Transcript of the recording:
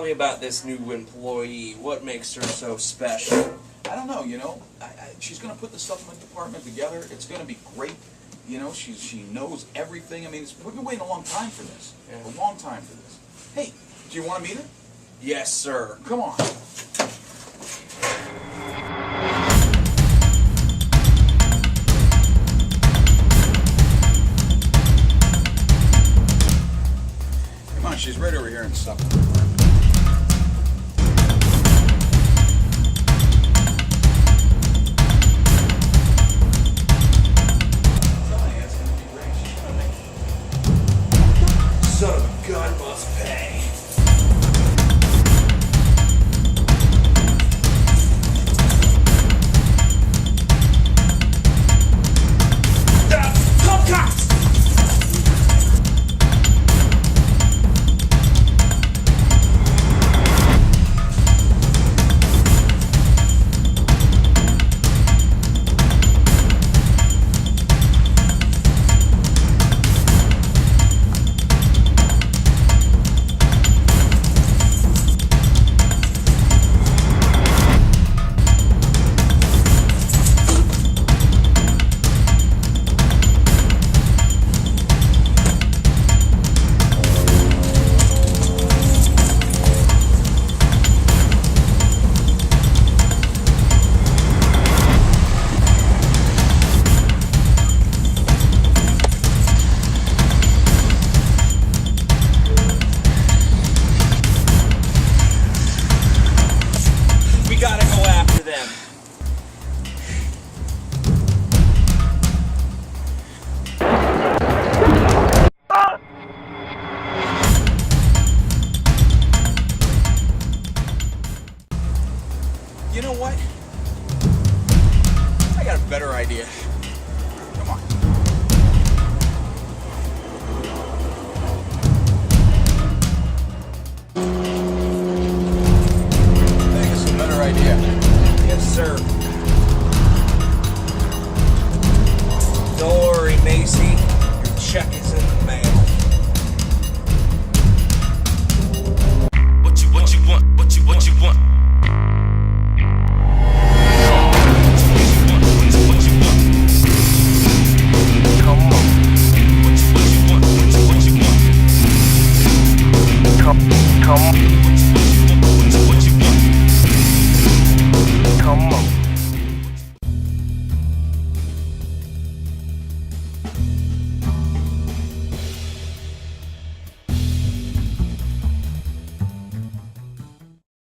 me about this new employee. What makes her so special? I don't know, you know. She's going to put the supplement department together. It's going to be great. You know, she knows everything. I mean, we've been waiting a long time for this. Yeah. A long time for this. Hey, do you want to meet her? Yes, sir. Come on. Come on, she's right over here in the supplement department. Son of a gun must pay. Come, cops! We gotta go after them. You know what? I got a better idea. Come on. I think it's a better idea. Yes, sir.